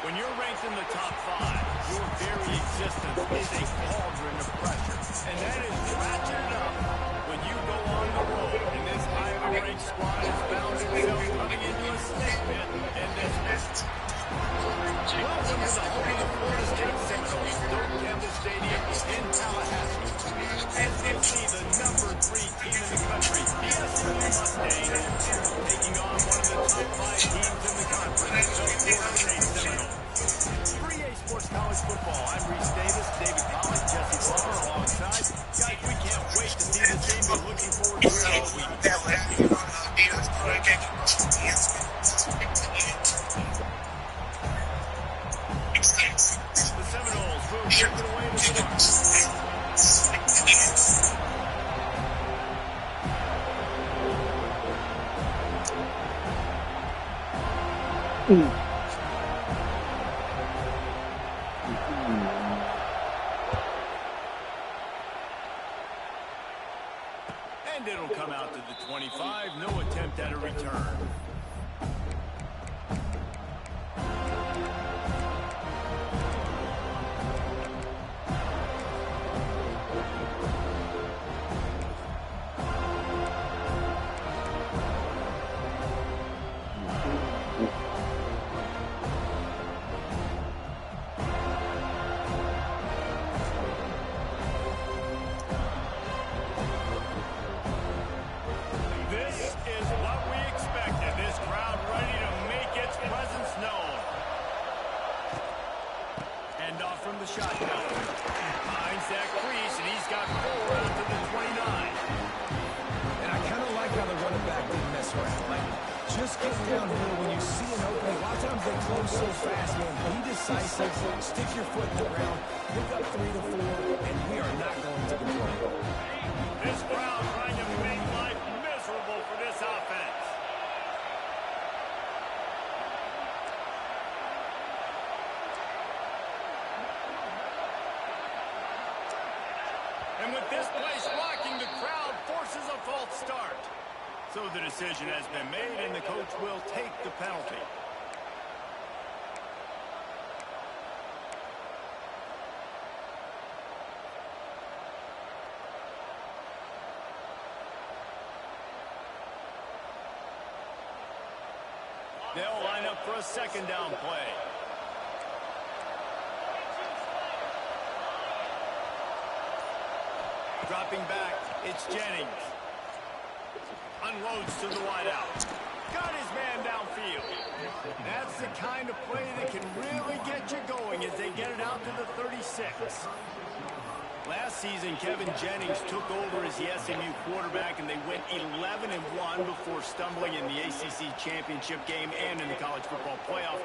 When you're ranked in the top 5, your very existence is a cauldron of pressure. And that is ratcheted up when you go on the road. And this highly ranked squad has found itself coming into a snake pit in this match. Welcome to the home of the Florida State Seminoles, Doak Campbell Stadium in Tallahassee. SMC, the number 3 team in the country, the SMU Mustangs, taking on one of the top 5 teams in the conference, the Florida State Seminoles. 3A Sports College Football. I'm Reese Davis, David Pollock, Jesse Palmer alongside. Guys, we can't wait to see this game. We're looking forward to it all week. The Seminoles will take it away to start. And it'll come out to the 25. No attempt at a return. From the shotgun. Finds that crease, and he's got 4 out to the 29. And I kind of like how the running back didn't mess around. Like, just get downhill when you see an opening. A lot of times they close so fast, man. Be decisive, stick your foot in the ground, pick up 3 to 4, and we are not going to complain. This crowd trying to make life miserable for this offense. And with this place rocking, the crowd forces a false start. So the decision has been made, and the coach will take the penalty. They'll line up for a second down play. Dropping back, it's Jennings. Unloads to the wideout. got his man downfield. That's the kind of play that can really get you going as they get it out to the 36. Last season, Kevin Jennings took over as the SMU quarterback, and they went 11-1 before stumbling in the ACC championship game and in the college football playoff.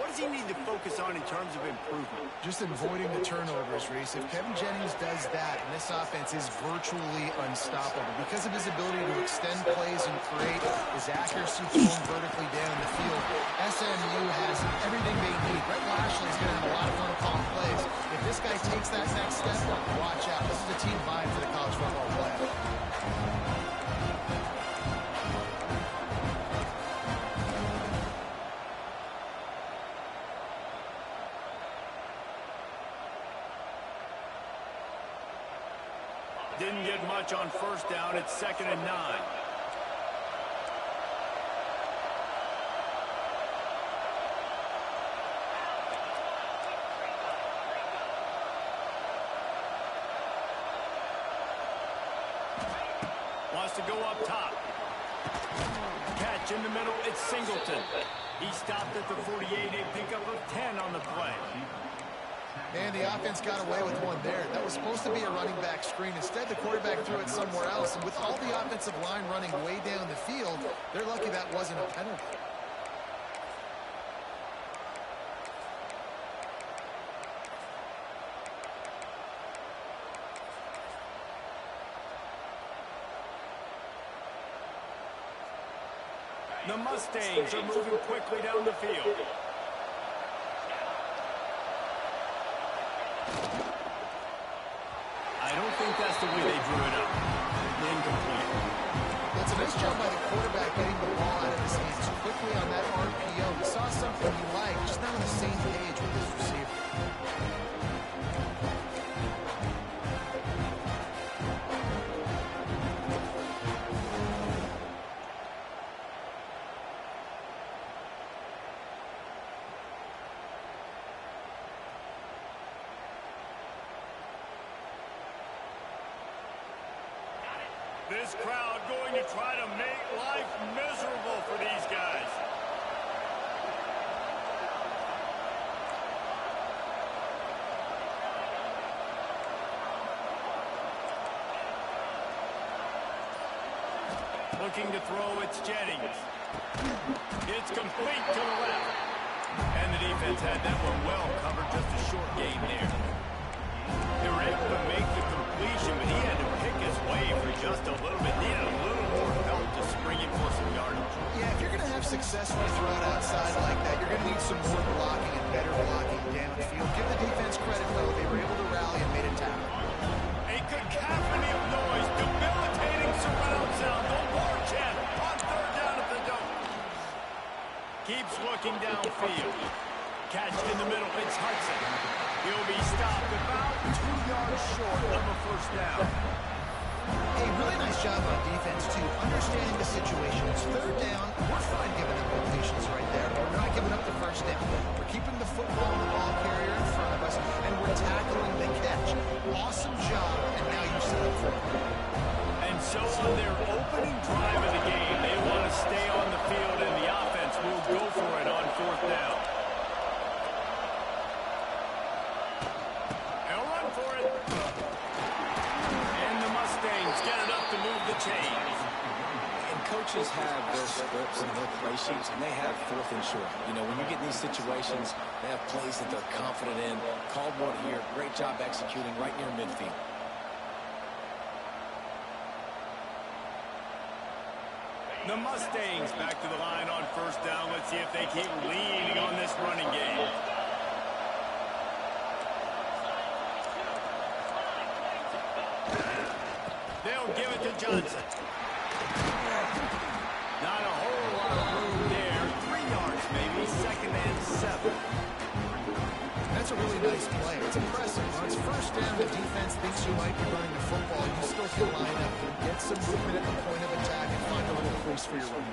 What does he need to focus on in terms of improvement? Just avoiding the turnovers, Reese. If Kevin Jennings does that, and this offense is virtually unstoppable because of his ability to extend plays and create, his accuracy throwing vertically down the field, SMU has everything they need. Brett Lashley's going to have a lot of fun calling plays. If this guy takes that next step, watch out. This is a team vying for the college football playoff. Didn't get much on first down. It's 2nd and 9. Wants to go up top. Catch in the middle. It's Singleton. He stopped at the 48. A pickup of 10 on the play. And the offense got away with one there. That was supposed to be a running back screen. Instead, the quarterback threw it somewhere else. And with all the offensive line running way down the field, they're lucky that wasn't a penalty. The Mustangs are moving quickly down the field. I don't think that's the way they drew it up. Incomplete. That's a nice job by the quarterback getting the ball out of his hands quickly on that RPO. He saw something he liked, just not on the same page with his receiver. This crowd going to try to make life miserable for these guys. Looking to throw, it's Jennings. It's complete to the left. And the defense had that one well covered, just a short gain there. They were able to make the completion, but he had to pick his way for just a little bit. Needed a little more help to spring in for some yardage. Yeah, if you're going to have success when you throw it outside like that, you're going to need some more blocking and better blocking downfield. Give the defense credit, though. They were able to rally and made a tackle. A cacophony of noise, debilitating surround sound. No more chant on 3rd down at the dome. Keeps looking downfield. Catched in the middle. It's Hudson. He'll be stopped about 2 yards short of a 1st down. Hey, really nice job on defense, too. Understanding the situation. It's 3rd down. We're fine giving them completions right there. We're not giving up the 1st down. We're keeping the football and the ball carrier in front of us, and we're tackling the catch. Awesome job, and now you set up for it. And so on their opening drive of the game, they want to stay on the field, and the offense will go for it on 4th down. They'll run for it. And the Mustangs get it up to move the chains. And coaches have their scripts and their play sheets, and they have 4th and short. You know, when you get in these situations, they have plays that they're confident in. Called one here. Great job executing right near midfield. The Mustangs back to the line on 1st down. Let's see if they keep leaning on this running game. They'll give it to Johnson. Not a whole lot of room there. 3 yards maybe. 2nd and 7. That's a really nice play. It's impressive. On its 1st down, the defense thinks you might be running the football. You still can line up and get some movement at the point of attack and find a little crease for your run.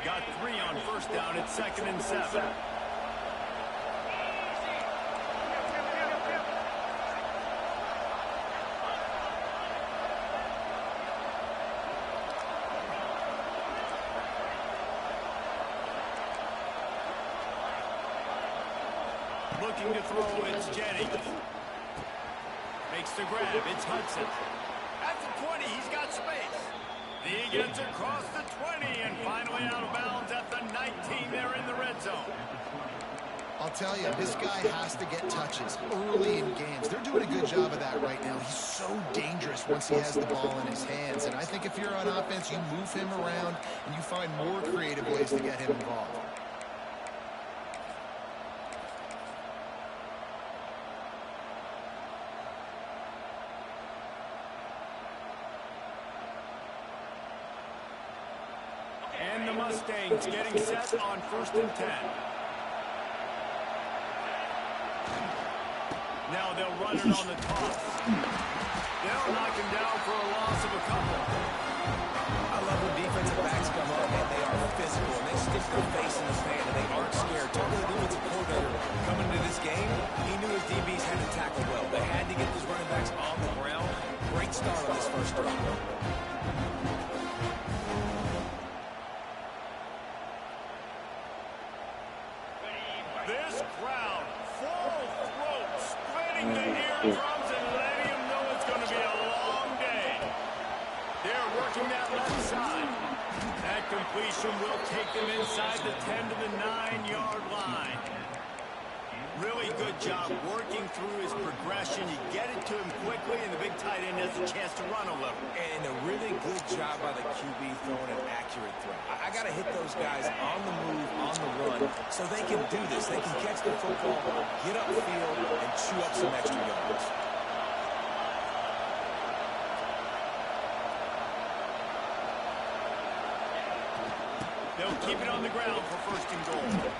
Got 3 on 1st down. It's 2nd and 7. looking to throw. It's Jennings. Makes the grab. It's Hudson. At the 20, he's got space. He gets across the 20 and finally out of bounds at the 19 there in the red zone. I'll tell you, this guy has to get touches early in games. They're doing a good job of that right now. He's so dangerous once he has the ball in his hands. And I think if you're on offense, you move him around and you find more creative ways to get him involved. And the Mustangs getting set on 1st and 10. Now they'll run it on the toss. They'll knock him down for a loss of a couple. I love when defensive backs come up and they are physical and they stick their face in the sand and they aren't scared. Talking to the defensive coordinator coming into this game, he knew his DBs had to tackle well. They had to get these running backs on the ground. Great start on this first drive. This crowd, full throat, splitting the eardrums and letting them know it's going to be a long day. They're working that left side. That completion will take them inside the 10 to the 9-yard line. Really good job working through his progression. You get it to him quickly, and the big tight end has a chance to run a little. And a really good job by the QB throwing an accurate throw. I got to hit those guys on the move, on the run, so they can do this. They can catch the football, get upfield, and chew up some extra yards. They'll keep it on the ground for 1st and goal.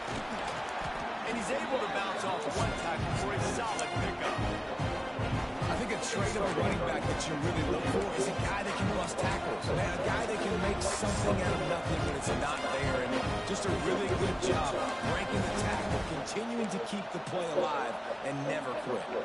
And he's able to bounce off one tackle for a solid pickup. I think a trait of a running back that you really look for is a guy that can bust tackles. A guy that can make something out of nothing when it's not there. And just a really good job breaking the tackle, continuing to keep the play alive, and never quit.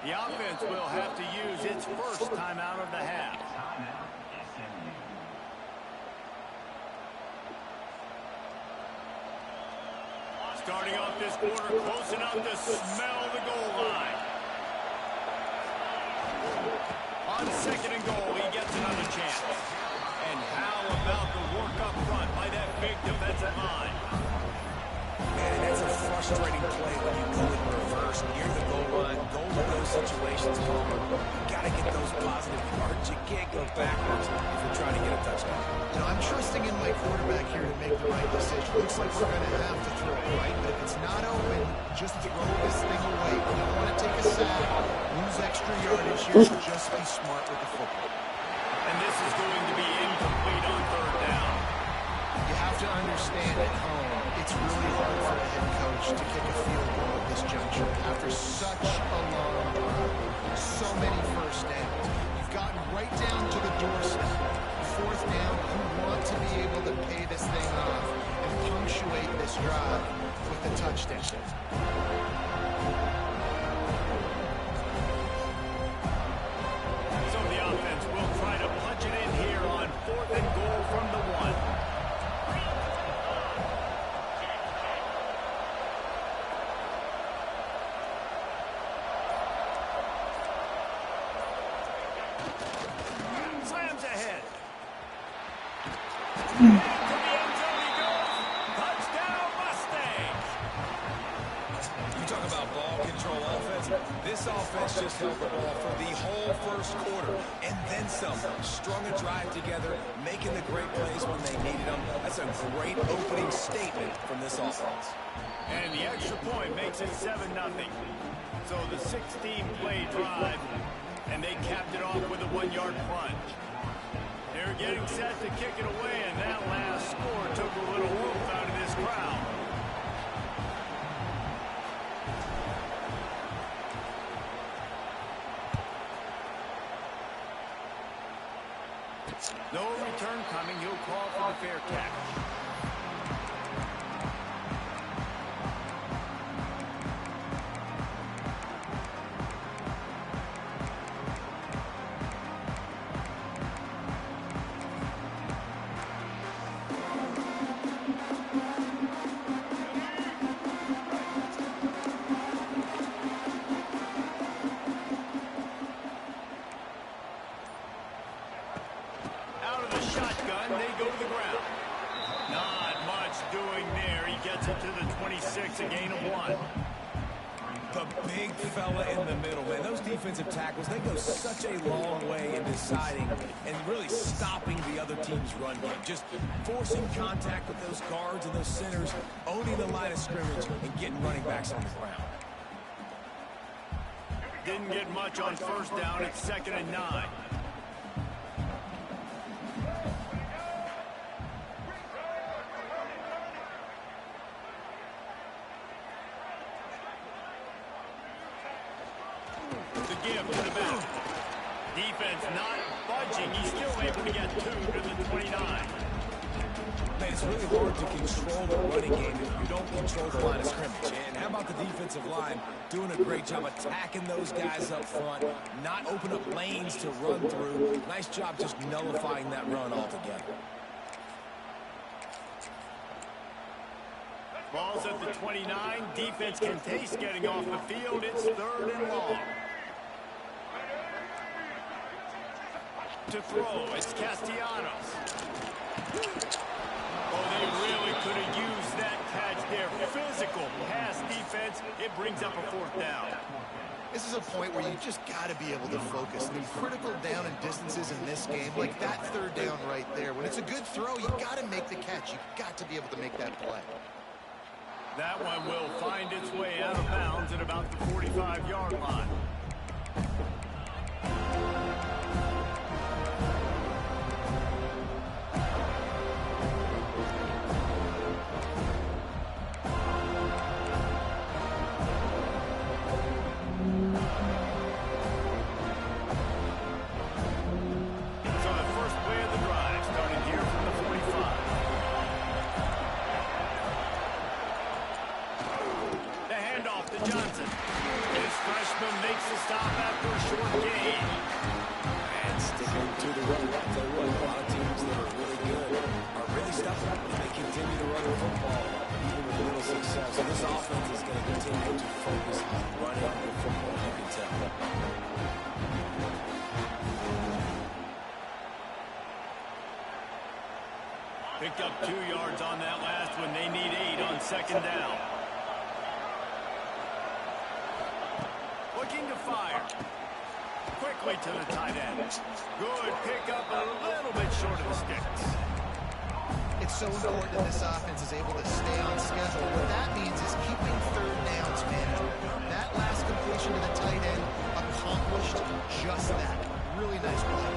The offense will have to use its first timeout of the half. Starting off this quarter, close enough to smell the goal line. On 2nd and goal, he gets another chance. And how about the work up front by that big defensive line? Man, that's a frustrating play when you go in reverse near the goal line. Goal to those situations, Palmer. You got to get those positive yards. You can't go backwards if you're trying to get a touchdown. You know, I'm trusting in my quarterback here to make the right decision. Looks like we're going to have to throw it, right? But if it's not open, just throw this thing away. You don't want to take a sack, lose extra yardage here. Just be smart with the football. And this is going to be incomplete on 3rd down. You have to understand at home, it's really hard for a head coach to kick a field goal at this juncture after such a long run. So many first downs. You've gotten right down to the doorstep. 4th down, you want to be able to pay this thing off and punctuate this drive with a touchdown. So the offense will try to punch it in here on 4th and goal from the 1. Slams ahead. To the end zone he goes. Touchdown, Mustangs. You talk about ball control offense. This offense just held the ball for the whole first quarter and then some. Strung a drive together, making the great plays when they needed them. That's a great opening statement from this offense. And the extra point makes it 7-0. So the 16-play drive And they capped it off with a 1-yard plunge. They're getting set to kick it away, and that last score took a little whoop out of this crowd. No return coming. He'll call for the fair catch. Out of the shotgun, they go to the ground. Not much doing there. He gets it to the 26, a gain of 1. The big fella in the middle, man. Those defensive tackles, they go such a long way in deciding and really stopping the other team's run game. Just forcing contact with those guards and those centers, owning the line of scrimmage, and getting running backs on the ground. Didn't get much on first down. It's 2nd and 9. Give to the back. Defense not budging. He's still able to get 2 to the 29. Man, it's really hard to control the running game if you don't control the line of scrimmage. And how about the defensive line doing a great job attacking those guys up front, not open up lanes to run through. Nice job just nullifying that run altogether. Ball's at the 29. Defense can taste getting off the field. It's 3rd and long. To throw, it's Castellanos. Oh, they really could have used that catch there. Physical pass defense. It brings up a 4th down. This is a point where you just got to be able to focus. The critical down and distances in this game, like that 3rd down right there. When it's a good throw, you got to make the catch. You got to be able to make that play. That one will find its way out of bounds at about the 45-yard line. Johnson. This freshman makes the stop after a short gain. And sticking to the run. I'll tell you what, a lot of teams that are really good are really stepping up. They continue to run the football, even with little success. So this offense is going to continue to focus on running the football, you can tell. Picked up 2 yards on that last one. They need 8 on 2nd down. Looking to fire. Quickly to the tight end. Good pickup, a little bit short of the sticks. It's so important that this offense is able to stay on schedule. What that means is keeping 3rd downs manageable. That last completion to the tight end accomplished just that. Really nice play.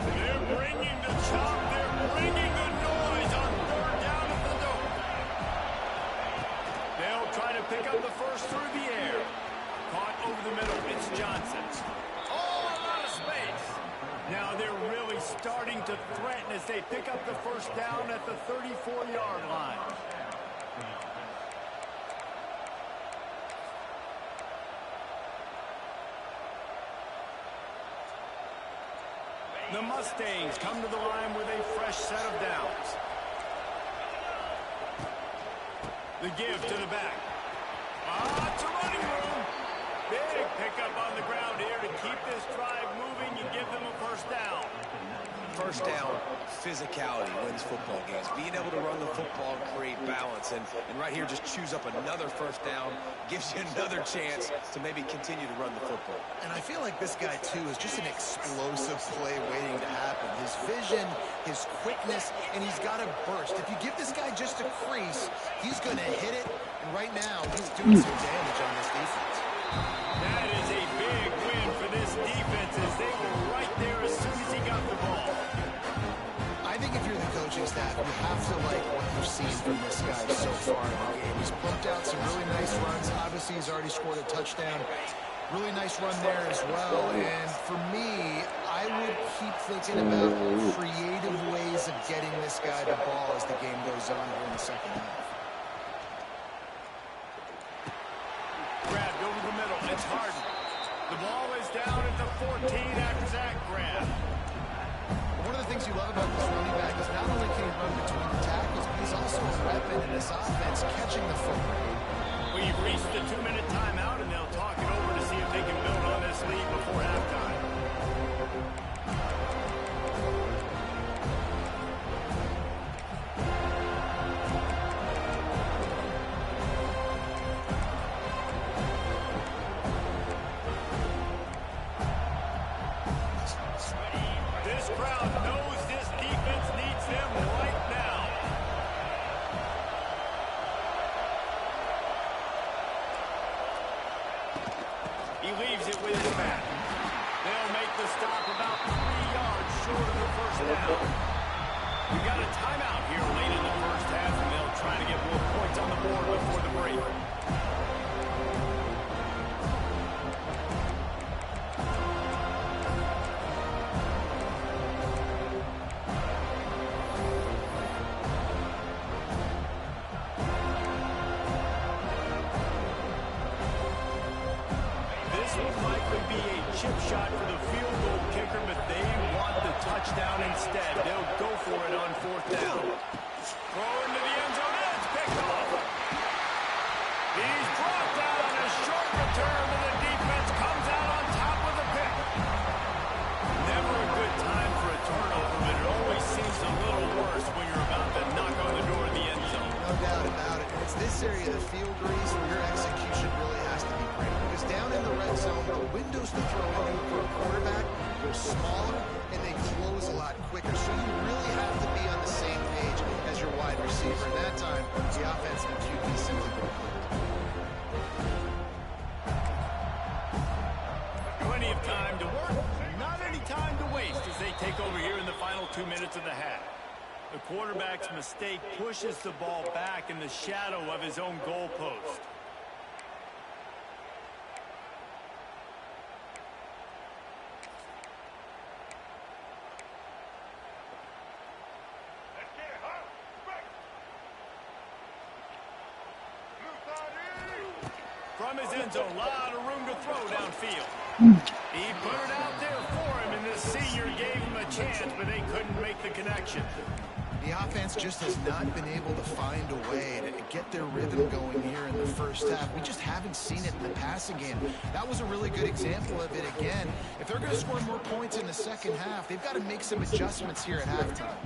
They're bringing the chop. They're bringing the noise on 3rd down at the door. They'll try to pick up the first through the air. Caught over the middle. It's Johnson. Oh, a lot of space. Now they're really starting to threaten as they pick up the first down at the 34-yard line. The Mustangs come to the line with a fresh set of downs. The give to the back. It's a running room. Big pickup on the ground here to keep this drive moving and give them a first down. First down, physicality wins football games. Being able to run the football and create balance. And right here, just choose up another first down. Gives you another chance to maybe continue to run the football. And I feel like this guy, too, is just an explosive play waiting to happen. His vision his quickness, and he's got a burst. If you give this guy just a crease, he's going to hit it, and right now he's doing some damage on this defense. That is a big win for this defense as they were right there as soon as he got the ball. I think if you're the coaching staff, you have to like what you've seen from this guy so far in the game. He's pumped out some really nice runs. Obviously, he's already scored a touchdown. Really nice run there as well. And for me, I would keep thinking about creative ways of getting this guy the ball as the game goes on here in the second half. Grabbed over the middle. It's Harden. The ball is down at the 14 after that grab. One of the things you love about this running back is not only can he run between the tackles, but he's also a weapon in this offense, catching the football. We've reached the 2-minute timeout, and they'll talk it over to see if they can build on this lead before halftime. This crowd knows this defense needs them right now. He leaves it with his back. They'll make the stop about 3 yards short of the first down. We got a timeout here late in the first half, and they'll try to get more points on the board before the break. This will likely be a chip shot for the field goal kicker, but they want the touchdown instead. They'll go for it on fourth down. Throw into the end zone, and it's picked off. He's brought down. A short return, and the defense comes out on top with the pick. Never a good time for a turnover, but it always seems a little worse when you're about to knock on the door of the end zone. No doubt about it. And it's this area of the field, Reese, where your execution really has to be great. Because down in the red zone, the windows to throw into for a quarterback are smaller, and they close a lot quicker. So you really have to be on the same page as your wide receiver. And that time, the offense and QB simply broke through. Plenty of time to work, not any time to waste as they take over here in the final 2 minutes of the half. The quarterback's mistake pushes the ball back in the shadow of his own goalpost. From his end zone, a lot of room to throw downfield. He put it out there for him, and the senior gave him a chance, but they couldn't make the connection. The offense just has not been able to find a way to get their rhythm going here in the first half. We just haven't seen it in the passing game. That was a really good example of it again. If they're going to score more points in the second half, they've got to make some adjustments here at halftime.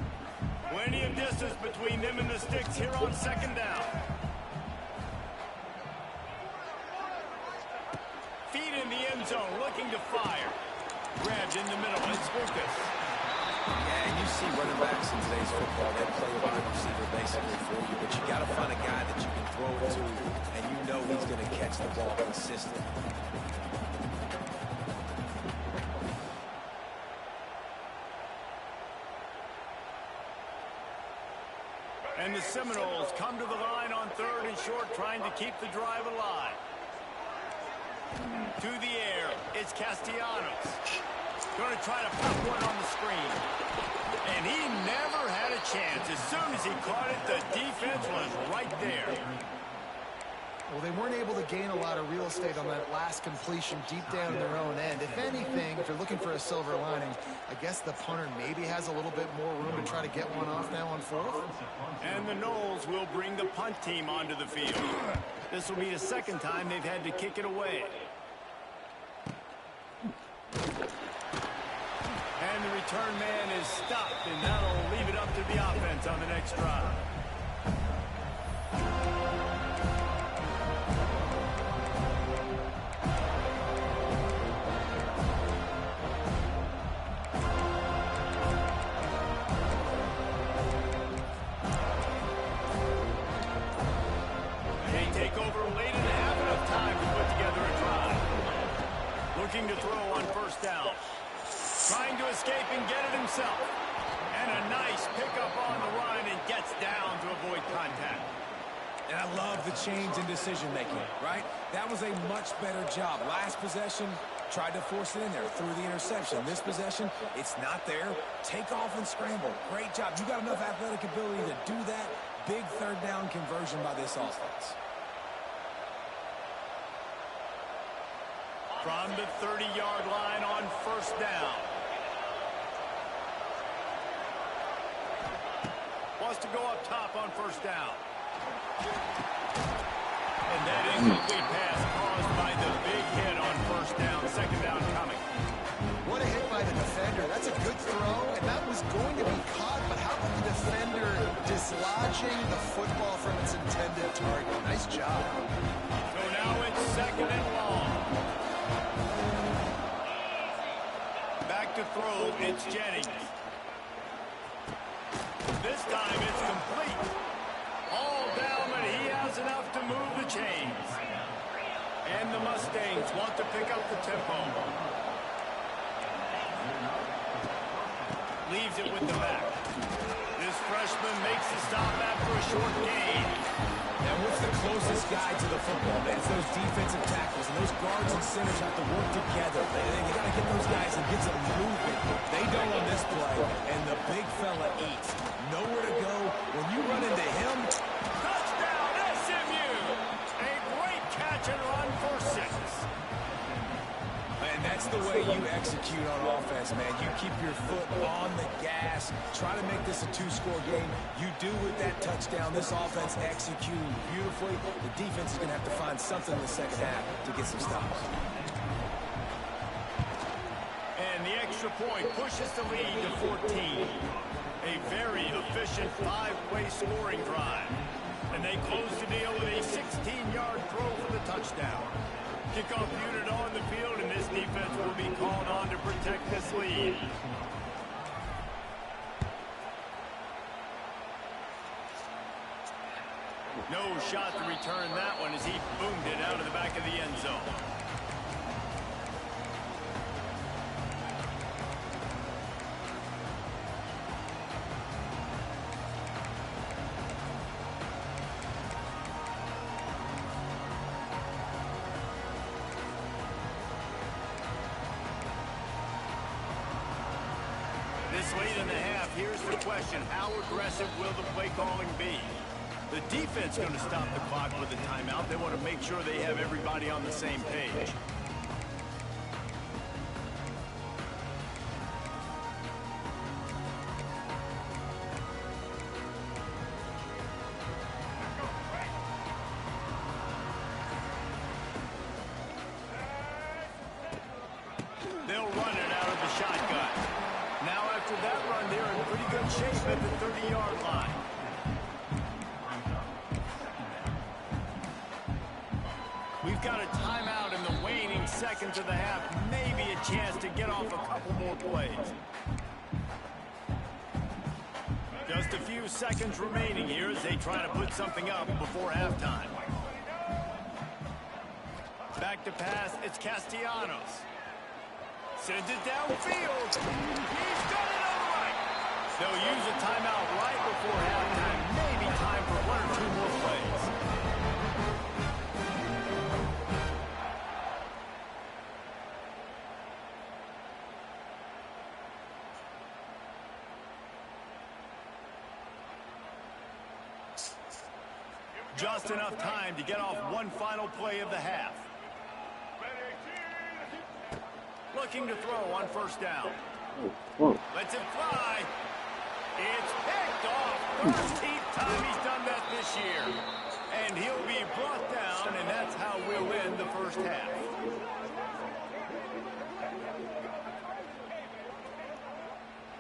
Plenty of distance between them and the sticks here on second down. Feet in the end zone, looking to fire. Grabbed in the middle, it's Lucas. Yeah, and you see running backs in today's football, they play a wide receiver basically for you, but you got to find a guy that you can throw it to, and you know he's going to catch the ball consistently. And the Seminoles come to the line on third and short, trying to keep the drive alive. To the air, it's Castellanos. Going to try to pop one on the screen. And he never had a chance. As soon as he caught it, the defense was right there. Well, they weren't able to gain a lot of real estate on that last completion deep down in their own end. If anything, if you're looking for a silver lining, I guess the punter maybe has a little bit more room to try to get one off now on fourth. And the Noles will bring the punt team onto the field. This will be the second time they've had to kick it away. And the return man is stopped, and that'll leave it up to the offense on the next drive. trying to escape and get it himself. And a nice pickup on the run and gets down to avoid contact. And I love the change in decision-making, right? That was a much better job. Last possession, tried to force it in there through the interception. This possession, it's not there. Take off and scramble. Great job. You got enough athletic ability to do that. Big third down conversion by this offense. From the 30-yard line on first down. Wants to go up top on first down. And that incomplete pass caused by the big hit on first down. Second down coming. What a hit by the defender. That's a good throw, and that was going to be caught, but how about the defender dislodging the football from its intended target? Nice job. So now it's second and long. Back to throw, it's Jennings. This time it's complete. All down, but he has enough to move the chains. And the Mustangs want to pick up the tempo. Leaves it with the back. This freshman makes the stop after a short gain. And what's the closest guy to the football, man? It's those defensive tackles, and those guards and centers have to work together. They got to get those guys and get some movement. They don't on this play, and the big fella eats. Nowhere to go. When you run into him, Touchdown, SMU! A great catch and run for 6. and that's the way you execute on offense, man. You keep your foot on the gas. Try to make this a 2-score game. You do with that touchdown. This offense executing beautifully. The defense is going to have to find something in the second half to get some stops. And the extra point pushes the lead to 14. A very efficient 5-way scoring drive. And they close the deal with a 16-yard throw for the touchdown. Kickoff unit on the field, and this defense will be called on to protect this lead. No shot to return that one as he boomed it out of the back of the end zone. This late in the half, here's the question. How aggressive will the play calling be? The defense going to stop the clock with a timeout. They want to make sure they have everybody on the same page. They'll run it out of the shotgun. Now after that run, they're in pretty good shape at the 30-yard line. We've got a timeout in the waning seconds of the half. Maybe a chance to get off a couple more plays. Just a few seconds remaining here as they try to put something up before halftime. Back to pass, it's Castellanos. Sends it downfield. He's got it on the right. They'll use a timeout right before halftime. Maybe time for 1 or 2 more plays. Just enough time to get off one final play of the half. Looking to throw on first down. Lets it fly. It's picked off. 13th time he's done that this year. And he'll be brought down, and that's how we'll end the first half.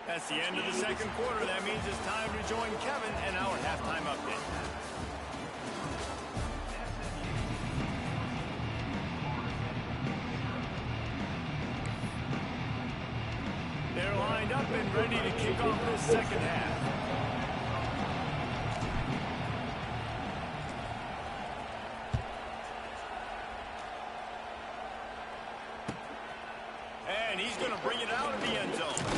That's the end of the second quarter. That means it's time to join Kevin and our halftime update. They're lined up and ready to kick off this second half. And he's going to bring it out of the end zone.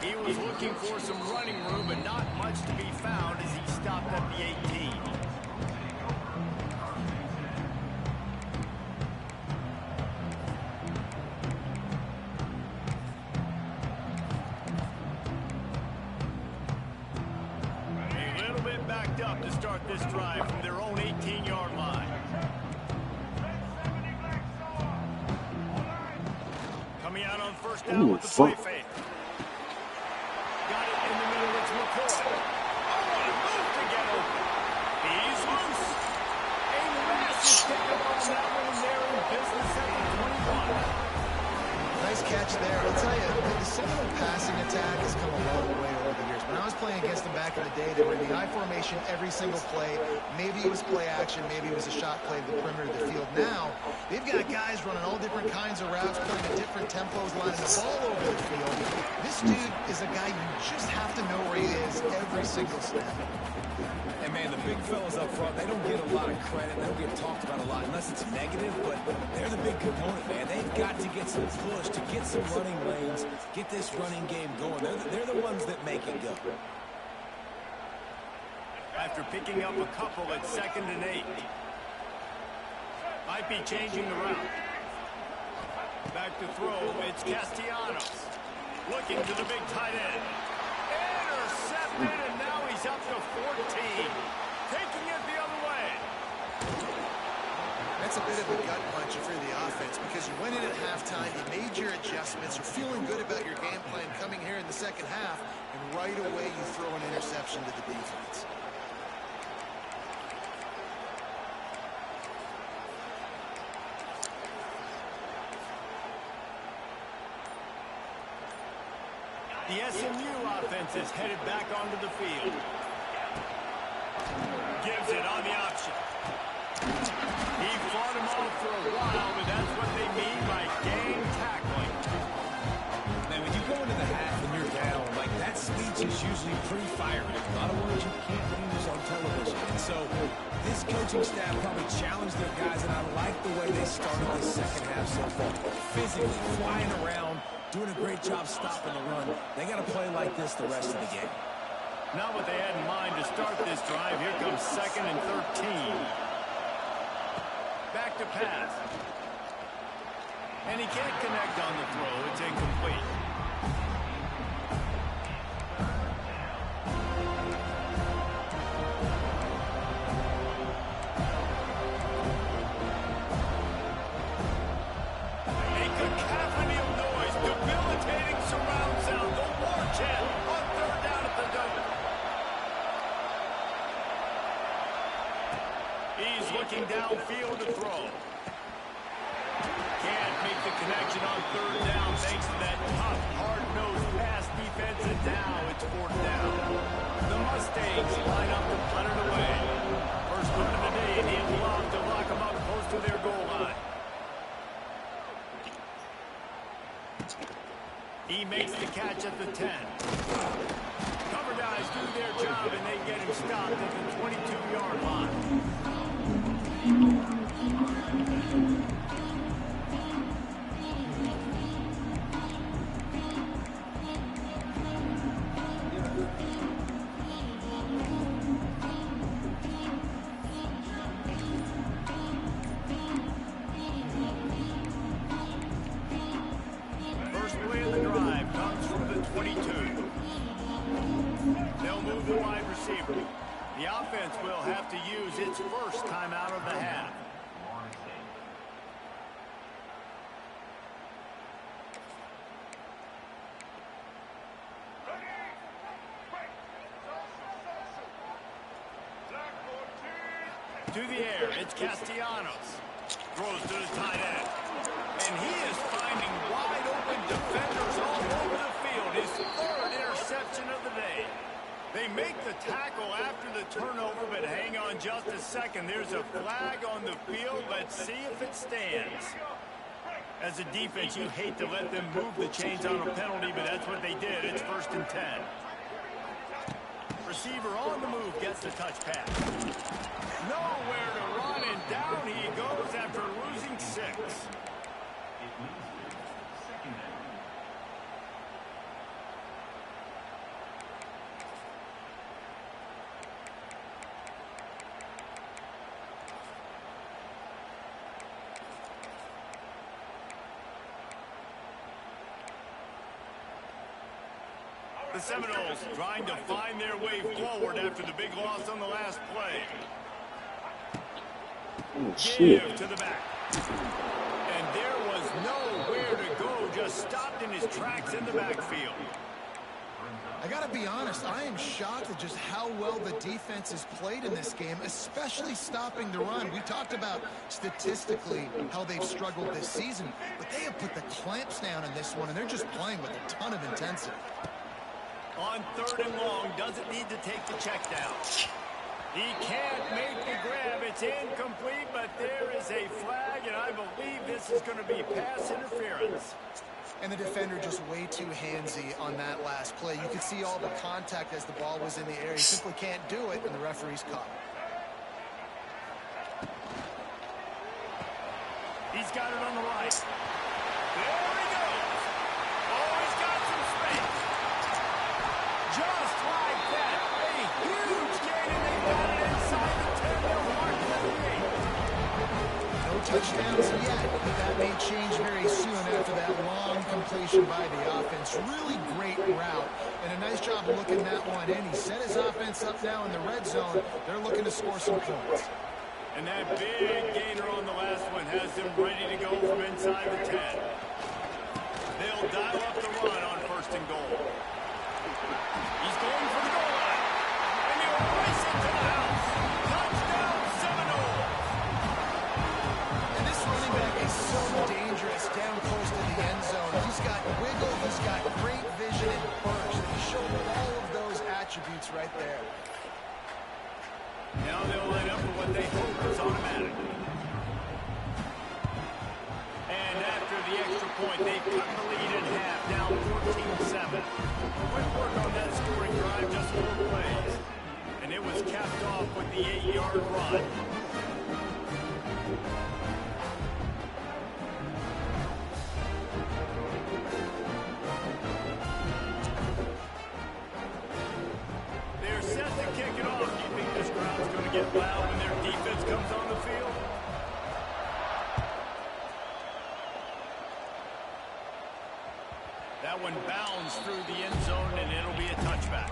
He was looking for some running room, but not much to be found as he stopped at the 18. A little bit backed up to start this drive from their own 18-yard line. Coming out on first down with the play fake. Got it in the middle. It's McCoy. Oh, what a move to get open. He's loose. A massive pickup on that one, and they're in business at the 21. Nice catch there. I'll tell you, the Seminole passing attack has come a long way over the years. When I was playing against them back in the day, they were in the I formation every single play. Maybe it was play action. Maybe it was a shot play to the perimeter of the field. Now, they've got guys running all different kinds of routes, playing at different tempos, lining the ball over the field. This dude is a guy you just have to know where he is every single snap. And, man, the big fellas up front, they don't get a lot of credit. They don't get talked about a lot unless it's negative, but they're the big component, man. They've got to get some push, to get some running lanes, get this running game going. They're the ones that make it go. After picking up a couple at 2nd and 8. Might be changing the route. Back to throw, it's Castellanos. Looking to the big tight end. Intercepted, and now he's up to 14. Taking it the other way. That's a bit of a gut punch for the offense because you went in at halftime, you made your adjustments, you're feeling good about your game plan coming here in the second half, and right away you throw an interception to the defense. The SMU offense is headed back onto the field. Gives it on the option. He fought him off for a while, but that's what they mean by game tackling. Man, when you go into the half and you're down, like that speech is usually pretty fiery. A lot of words you can't use on television. And so this coaching staff probably challenged their guys, and I like the way they started this second half so far. Physically, flying around, doing a great job stopping the run. They got to play like this the rest of the game. Not what they had in mind to start this drive. Here comes 2nd and 13. Back to pass. And he can't connect on the throw. It's incomplete. A cacophony of noise, debilitating surround sound. The war chant on 3rd down at the double. He's looking downfield to throw. Can't make the connection on 3rd down thanks to that tough, hard-nosed pass defense, and now it's 4th down. The Mustangs line up to punt it away. First one of the day, and he'd love to lock them up close to their goal line. He makes the catch at the 10. Cover guys do their job, and they get him stopped at the 22-yard line. First play of the drive comes from the 22. They'll move the wide receiver. The offense will have to use its first timeout of the half. To the air, it's Castellanos. Throws to the tight end. And he is finding wide open defenders all over the field. His 3rd interception of the day. They make the tackle after the turnover, but hang on just a second. There's a flag on the field. Let's see if it stands. As a defense, you hate to let them move the chains on a penalty, but that's what they did. It's 1st and 10. Receiver on the move gets the touch pass. Nowhere to run, and down he goes after losing 6. The Seminoles trying to find their way forward after the big loss on the last play. Oh, shit. Give to the back. And there was nowhere to go, just stopped in his tracks in the backfield. I got to be honest, I am shocked at just how well the defense has played in this game, especially stopping the run. We talked about statistically how they've struggled this season, but they have put the clamps down in this one, and they're just playing with a ton of intensity. On 3rd and long, doesn't need to take the check down. He can't make the grab. It's incomplete, but there is a flag, and I believe this is going to be pass interference. And the defender just way too handsy on that last play. You could see all the contact as the ball was in the air. He simply can't do it, and the referee's caught. He's got it on the right. There he goes. Oh, he's got some space. Just like that. A huge gain, and they got it inside the 10. They're marking the 8. No touchdowns yet, but that may change very soon after that long completion by the offense. Really great route, and a nice job of looking that one in. He set his offense up now in the red zone. They're looking to score some points. And that big gainer on the last one has them ready to go from inside the 10. They'll dial up the run on 1st and goal. He's going for the goal line. And he'll race it to the house. Touchdown, Seminoles. And this running back is so dangerous down close to the end zone. He's got wiggle, he's got great vision and burst. He showed all of those attributes right there. Now they'll line up for what they hope is automatic. And after the extra point, they've cut the lead in half, down 14-7. Quick work on that scoring drive, just 4 plays. And it was capped off with the 8-yard run. They're set to kick it off. Do you think this crowd's going to get loud when their defense comes on the field? That one bounds through the end zone, and it'll be a touchback.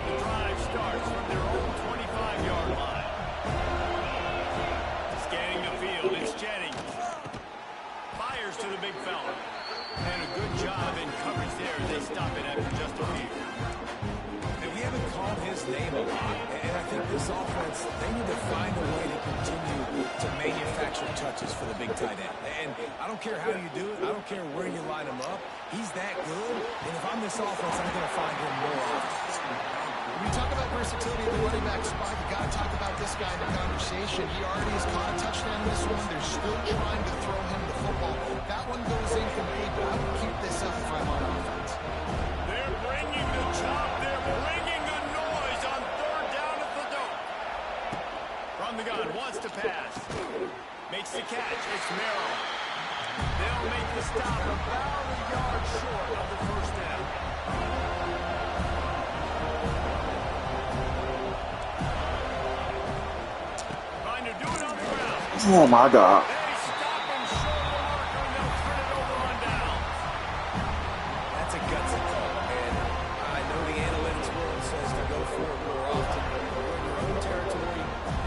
The drive starts from their own 25-yard line. Scanning the field, it's Jennings. Fires to the big fella. And a good job in coverage there. They stop it after just a few. And we haven't called his name a lot. And I think this offense, they need to find a way to continue to manufacture touches for the big tight end. And I don't care how you do it. I don't care where you line him up. He's that good. And if I'm this offense, I'm going to find him more often. When you talk about versatility at the running back spot, you got to talk about this guy in the conversation. He already has caught a touchdown in this one. They're still trying to throw him the football. That one goes incomplete, but I would keep this up if I'm on offense. They're bringing the chop. They're bringing the noise on 3rd down at the dope. From the gun, wants to pass. Makes the catch. It's Merrill. They'll make the stop about a yard short of the 1st down. Trying to do it on the ground. Oh, my God. They stop him short of the marker, and they'll turn it over on down. That's a gutsy call. And I know the analytics world says to go for it more often. But we're in your own territory.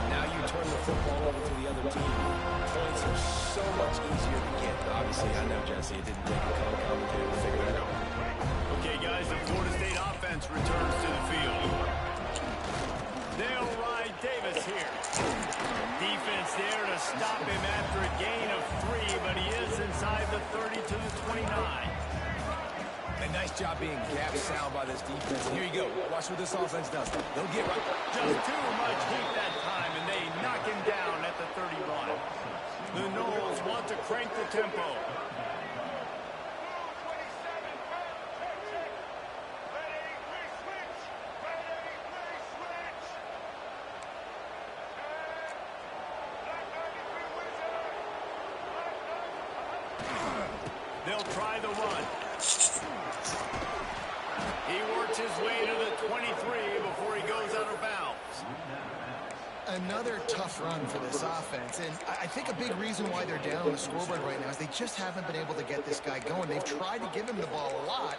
Now you turn the football over to the other team. Points are so much easier to get. Obviously, I know, Jesse, it didn't take a color commentator to figure that out. Okay, guys, the Florida State offense returns to the field. They'll ride Davis here. Defense there to stop him after a gain of 3, but he is inside the 30 to the 29. A nice job being gap sound by this defense. And here you go. Watch what this offense does. They'll get right. Just too much heat that time, and they knock him down at the 31. The Noles want to crank the tempo. They'll try the run. makes his way to the 23 before he goes out of bounds. Another tough run for this offense, and I think a big reason why they're down on the scoreboard right now is they just haven't been able to get this guy going. They've tried to give him the ball a lot.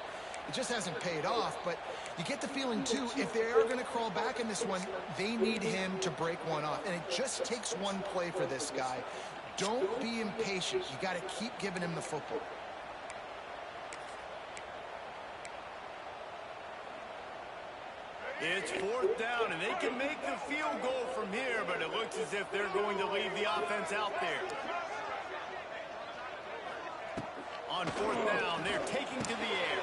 It just hasn't paid off, but you get the feeling, too, if they are going to crawl back in this one, they need him to break one off, and it just takes one play for this guy. Don't be impatient. You got to keep giving him the football. It's 4th down, and they can make the field goal from here, but it looks as if they're going to leave the offense out there. On 4th down, they're taking to the air.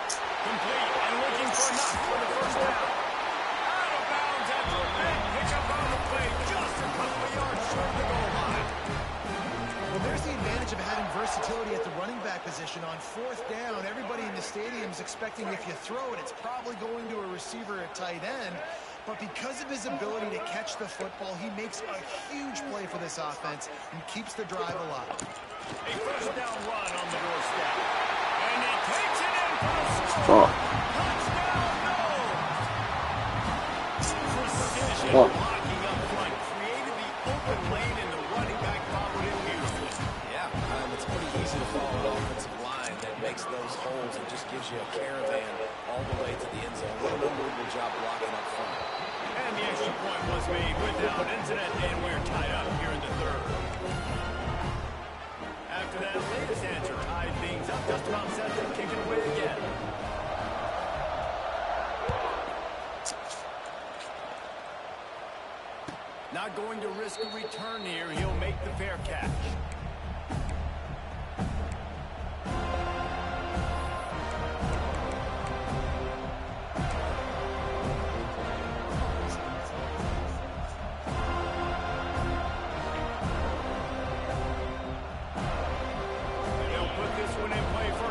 Complete and looking for enough for the first down. Out of bounds after a big pickup on the play, just a couple of yards short of the goal line. Well, there's the advantage of having versatility at the running back position. On 4th down, everybody in the stadium is expecting if you throw it, it's probably going to a receiver at tight end. But because of his ability to catch the football, he makes a huge play for this offense and keeps the drive alive. A first down run on the doorstep. And he takes it in for the score. Fuck. Touchdown, no! Precision Fuck. blocking up front created the open lane, and the running back followed it beautifully. Yeah, it's pretty easy to follow an offensive line that makes those holes and just gives you a caravan all the way to the end zone. What an unbelievable job blocking up front. And the extra point was made without incident, and we're tied up here in the 3rd. After that latest answer, tied things up just about set to kick it away again. Not going to risk a return here. He'll make the fair catch.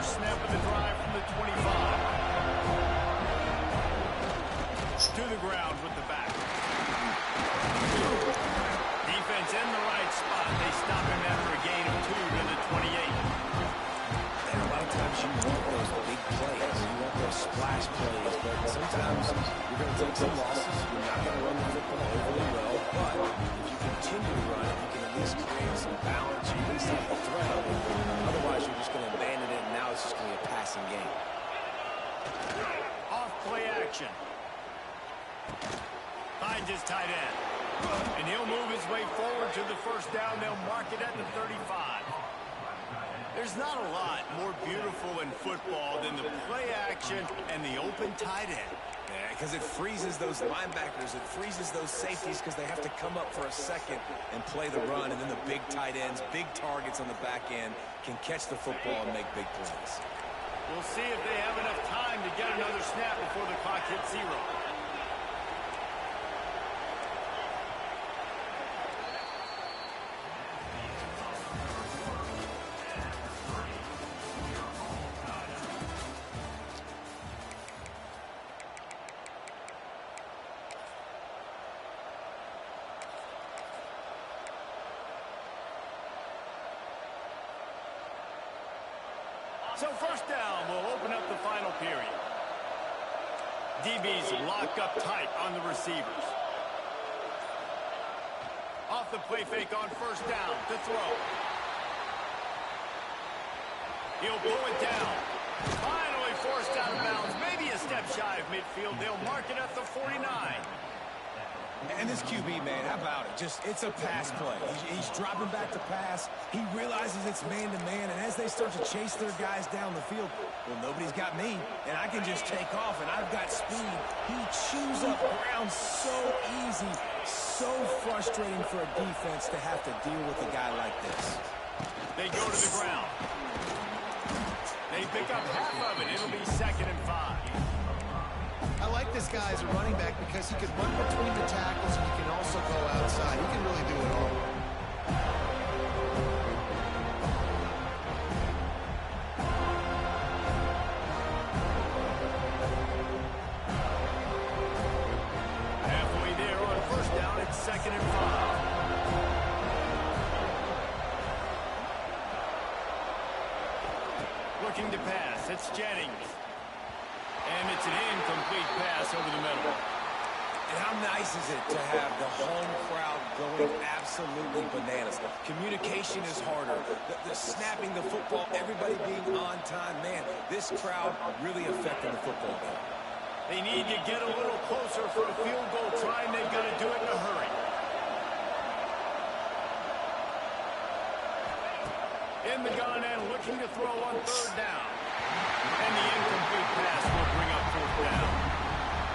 Snap of the drive from the 25. To the ground with the back. Defense in the right spot. They stop him after a gain of 2 to the 28. And a lot of times you want those big plays. You want those splash plays. But sometimes you're going to take some losses. You're not going to run the football overly well. But if you continue to run it, you can at least create some balance. You at least have the threat of it. Otherwise, you're just going to abandon it, and now it's just going to be a passing game. Off play action. Finds his tight end. And he'll move his way forward to the first down. They'll mark it at the 35. There's not a lot more beautiful in football than the play action and the open tight end. Yeah, because it freezes those linebackers. It freezes those safeties because they have to come up for a second and play the run. And then the big tight ends, big targets on the back end can catch the football and make big plays. We'll see if they have enough time to get another snap before the clock hits 0. So first down will open up the final period. DBs lock up tight on the receivers. Off the play fake on first down to throw. He'll blow it down. Finally forced out of bounds. Maybe a step shy of midfield. They'll mark it at the 49. And this QB, man, how about it? It's a pass play. He's dropping back to pass. He realizes it's man-to-man, and as they start to chase their guys down the field, well, nobody's got me, and I can just take off, and I've got speed. He chews up ground so easy, so frustrating for a defense to have to deal with a guy like this. They go to the ground. They pick up half of it. It'll be 2nd and 5. I like this guy as a running back because he can run between the tackles and he can also go outside. He can really do it all. Halfway there on first down, it's 2nd and 5. Looking to pass, it's Jennings. And It's an incomplete pass over the middle. And how nice is it to have the home crowd going absolutely bananas? Communication is harder. The snapping the football, everybody being on time. Man, this crowd really affecting the football game. They need to get a little closer for a field goal try, and they've got to do it in a hurry. In the gun and looking to throw on third down. And the incomplete pass will bring up fourth down.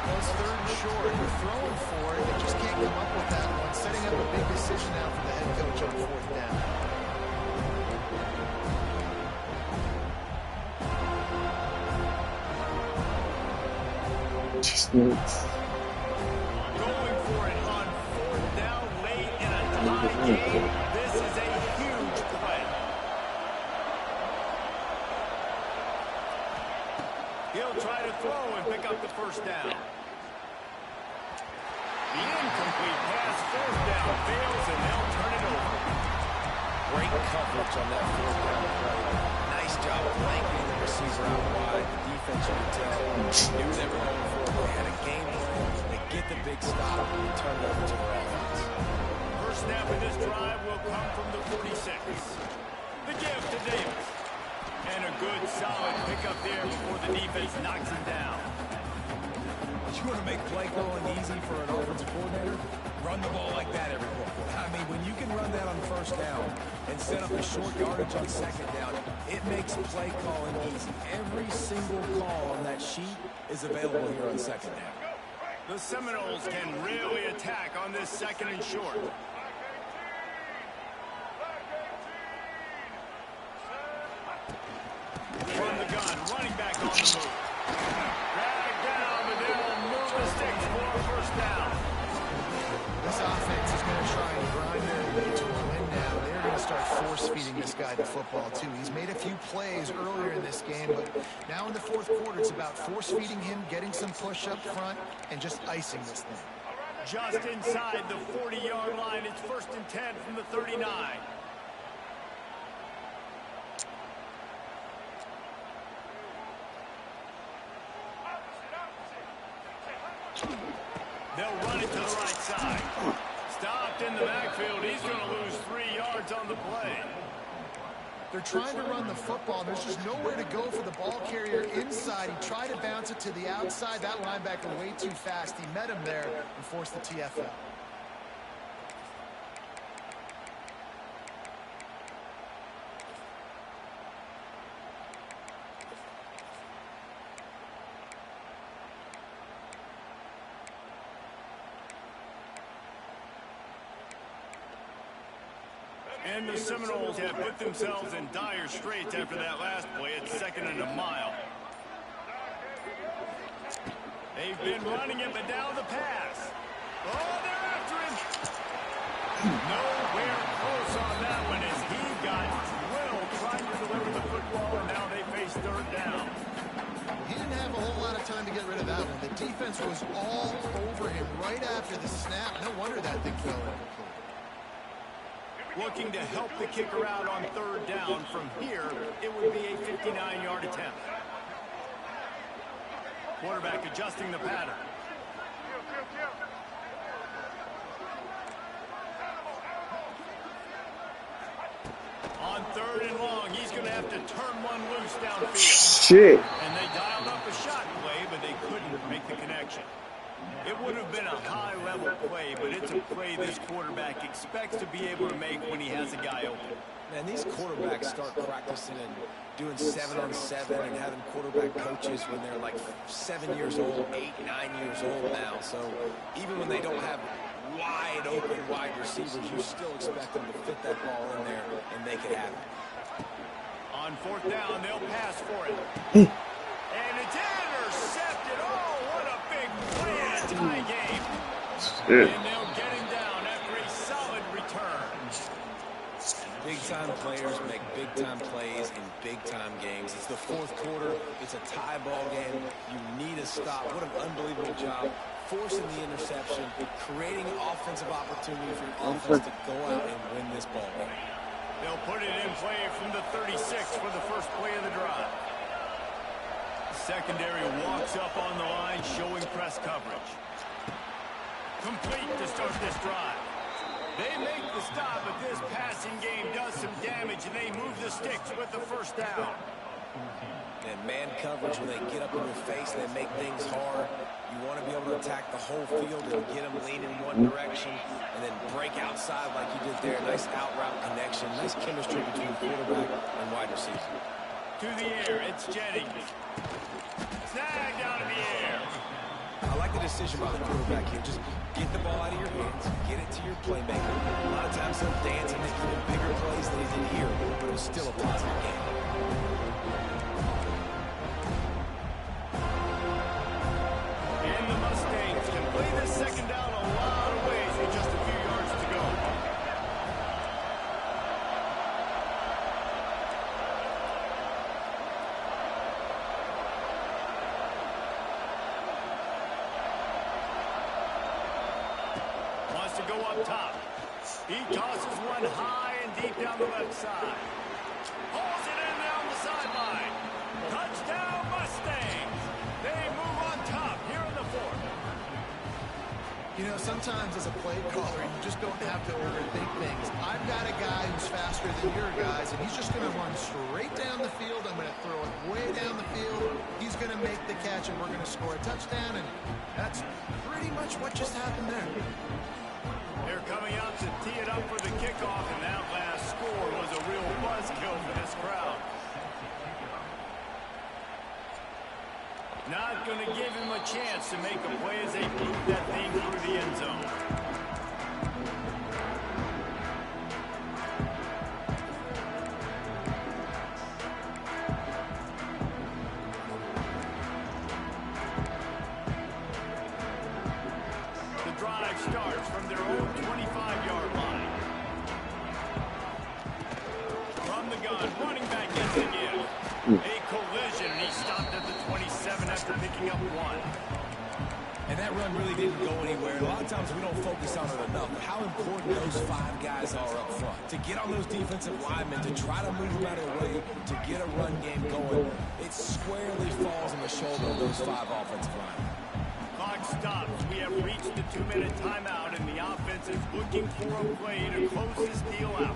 Well, it's third and short. They're throwing for it. They just can't come up with that one. Setting up a big decision now for the head coach on fourth down. Going for it on fourth down late in a tie game. This is a huge play. He'll try to throw and pick up the first down. The incomplete pass, fourth down, fails, and they'll turn it over. Great coverage on that fourth down play. Nice job blanketing the receiver out wide. The defense, you could tell, knew they were going for it. They had a game plan. They get the big stop and turn it over to their offense. First snap of this drive will come from the 46. The give to Davis. And a good, solid pickup there before the defense knocks him down. You want to make play calling easy for an offensive coordinator? Run the ball like that every play. I mean, when you can run that on first down and set up a short yardage on second down, it makes play calling easy. Every single call on that sheet is available here on second down. The Seminoles can really attack on this second and short. From the gun, running back on the move. Drag down, but they'll move the sticks for a first down. This offense is going to try and grind their way to a win now. They're going to start force-feeding this guy the football, too. He's made a few plays earlier in this game, but now in the fourth quarter, it's about force-feeding him, getting some push up front, and just icing this thing. Just inside the 40-yard line, it's 1st and 10 from the 39. They'll run it to the right side. Stopped in the backfield. He's going to lose 3 yards on the play. They're trying to run the football. There's just nowhere to go for the ball carrier inside. He tried to bounce it to the outside. That linebacker way too fast. He met him there and forced the TFL. And the Seminoles have put themselves in dire straits after that last play. It's 2nd and a mile. They've been running it, but now the pass. Oh, they're after him. Nowhere close on that one as he got drilled trying to deliver the football, and now they face third down. He didn't have a whole lot of time to get rid of that one. The defense was all over him right after the snap. No wonder that thing fell incomplete. Looking to help the kicker out on third down. From here, it would be a 59-yard attempt. Quarterback adjusting the pattern. On 3rd and long, he's going to have to turn one loose downfield. Shit. And they dialed up a shot play, but they couldn't make the connection. It would have been a high-level play, but it's a play this quarterback expects to be able to make when he has a guy open. Man, these quarterbacks start practicing and doing 7-on-7 and having quarterback coaches when they're like 7 years old, 8, 9 years old now. So even when they don't have wide receivers, you still expect them to fit that ball in there and make it happen. On 4th down, they'll pass for it. And it's intercepted. Oh, what a big play in a tie game. And they'll get him down after a solid return. Big-time players make big-time plays in big-time games. It's the 4th quarter. It's a tie ball game. You need a stop. What an unbelievable job forcing the interception, creating offensive opportunity for your offense to go out and win this ball game. They'll put it in play from the 36 for the first play of the drive. secondary walks up on the line, showing press coverage. Complete to start this drive. They make the stop, but this passing game does some damage, and they move the sticks with the first down. And man coverage, when they get up in your face, they make things hard. You want to be able to attack the whole field and get them lean in one direction and then break outside like you did there. Nice out route connection. Nice chemistry between quarterback and wide receiver. To the air, it's Jennings. Snagged out of the air. I like the decision by the quarterback here. Just get the ball out of your hands, get it to your playmaker. A lot of times they'll dance and make even bigger plays than he did here, but it was still a positive game. And the Mustangs can play this second down a lot of ways with just a few yards to go. Wants to go up top. He tosses one high and deep down the left side. Hauls it in down the sideline. Touchdown Mustangs. They move on top here in the fourth. You know, sometimes as a play caller, you just don't have to overthink things. I've got a guy who's faster than your guys, and he's just going to run straight down the field. I'm going to throw it way down the field. He's going to make the catch, and we're going to score a touchdown, and that's pretty much what just happened there. They're coming out to tee it up for the kickoff, and that last score was a real buzzkill for this crowd. Not going to give him a chance to make a play as they move that thing through the end zone. The drive starts from their own 25-yard line. From the gun, running back gets it in. A collision, and he stopped at the 27 after picking up one. And that run really didn't go anywhere. A lot of times we don't focus on it enough, but how important those five guys are up front. To get on those defensive linemen, to try to move them out of the way, to get a run game going, it squarely falls on the shoulder of those five offensive linemen. Clock stops. We have reached the 2-minute timeout, and the offense is looking for a play to close this deal out.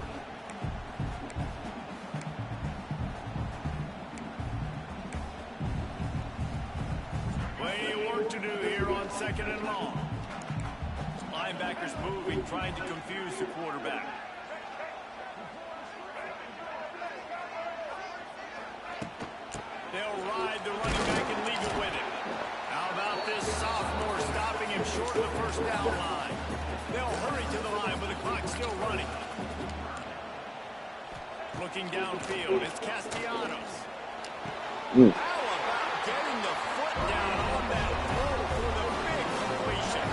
Plenty of work to do here on second and long. Linebackers moving, trying to confuse the quarterback. They'll ride the running back and leave it with him. How about this sophomore stopping him short of the first down line? They'll hurry to the line with the clock still running. Looking downfield, it's Castellanos. How about getting the foot down on that throw for the big completion?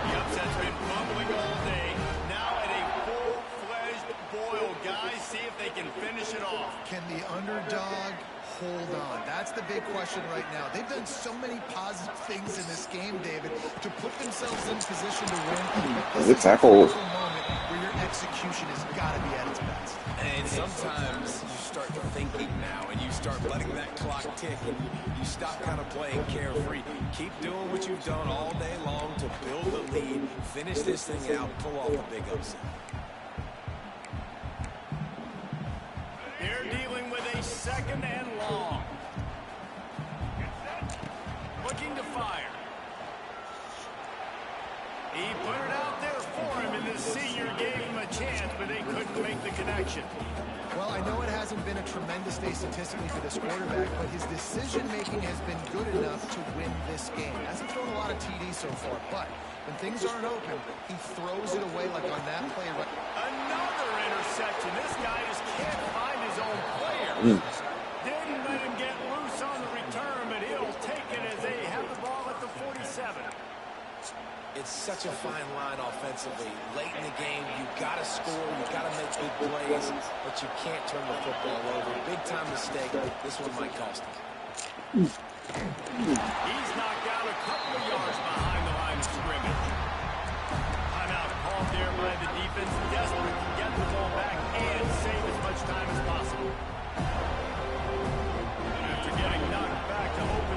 The upset's been bubbling all day. Now at a full-fledged boil. Guys, see if they can finish it off. Can the underdog hold on? That's the big question right now. They've done so many positive things in this game, David, to put themselves in position to win. But this is a critical moment where your execution has got to be at its best. And sometimes you start thinking now, and you start letting that clock tick, and you stop kind of playing carefree. Keep doing what you've done all day long to build the lead, finish this thing out, pull off a big upset. They're dealing with a second and long. Looking to fire. He put it out there for him, and the senior gave him a chance, but they couldn't make the connection. Well, I know it hasn't been a tremendous day statistically for this quarterback, but his decision-making has been good enough to win this game. Hasn't thrown a lot of TDs so far, but when things aren't open, he throws it away like on that play. Another interception. This guy just can't find his own players. Didn't let him get loose on the return, but he'll take it as they have the ball at the 47. It's such a fine line offensively. Late in the game, you've got to score, you've got to make big plays, but you can't turn the football over. Big-time mistake. This one might cost him. He's knocked out a couple of yards behind the line of scrimmage. Timeout called there by the defense, desperate to get the ball back and save as much time as possible. And after getting knocked back to open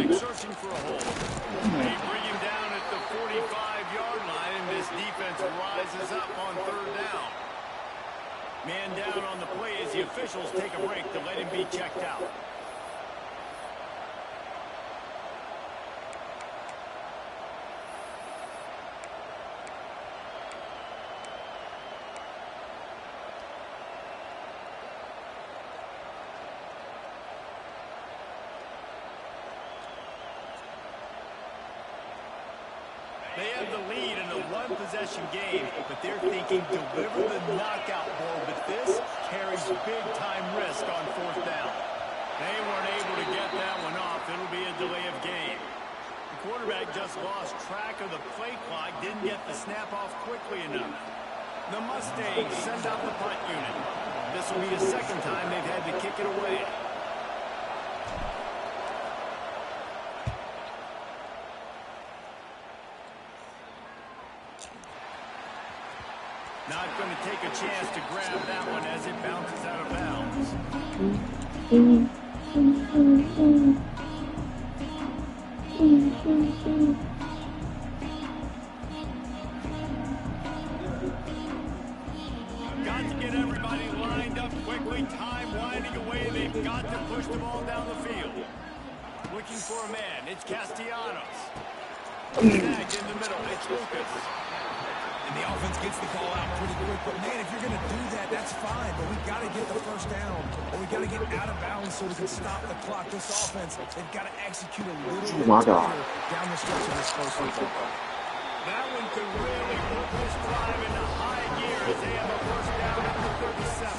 quarterback searching for a hole. They bring him down at the 45-yard line, and this defense rises up on third down. Man down on the play as the officials take a break to let him be checked out. They have the lead in a one-possession game, but they're thinking deliver the knockout ball, but this carries big-time risk on fourth down. They weren't able to get that one off. It'll be a delay of game. The quarterback just lost track of the play clock, didn't get the snap off quickly enough. The Mustangs send out the punt unit. This will be the second time they've had to kick it away. Not going to take a chance to grab that one as it bounces out of bounds. Got to get everybody lined up quickly. Time winding away. They've got to push the ball down the field. Looking for a man. It's Castellanos. Snagged in the middle. It's Lucas. And the offense gets the call out pretty quick. But, man, if you're going to do that, that's fine. But we've got to get the first down. Or we've got to get out of bounds so we can stop the clock. This offense, they've got to execute a little bit tighter down the stretch of this first quarter. That one could really put this drive into high gear as they have a first down at the 37.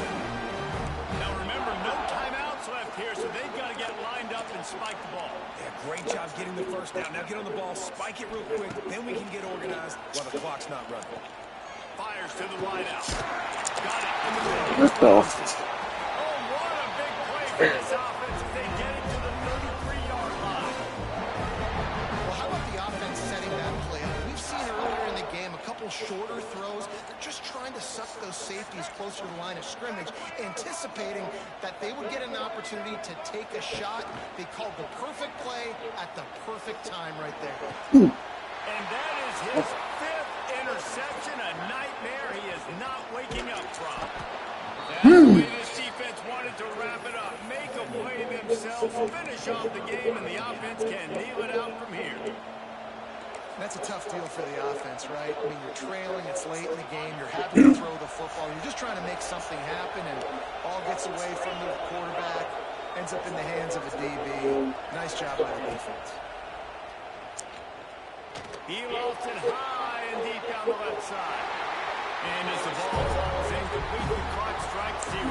Now, remember, no timeouts left here, so they've got to get lined up and spike the ball. Yeah, great job getting the first down. Now get on the ball, spike it real quick, then we can get organized while the clock's not running. Fires to the wide out. Got it in the middle. What the? Oh, what a big play for this offense as they get it to the 33-yard line. Well, how about the offense setting that play up? We've seen earlier in the game a couple shorter throws. They're just trying to suck those safeties closer to the line of scrimmage, anticipating that they would get an opportunity to take a shot. They called the perfect play at the perfect time right there. And that is his fifth interception, a nightmare he is not waking up from. That's the way this defense wanted to wrap it up. Make a play themselves, finish off the game, and the offense can kneel it out from here. That's a tough deal for the offense, right? I mean, you're trailing, it's late in the game, you're having to throw the football, you're just trying to make something happen, and ball gets away from the quarterback, ends up in the hands of a DB. Nice job by the defense. He lofts it high and deep down the left side. And as the ball falls incomplete, the clock strikes 0.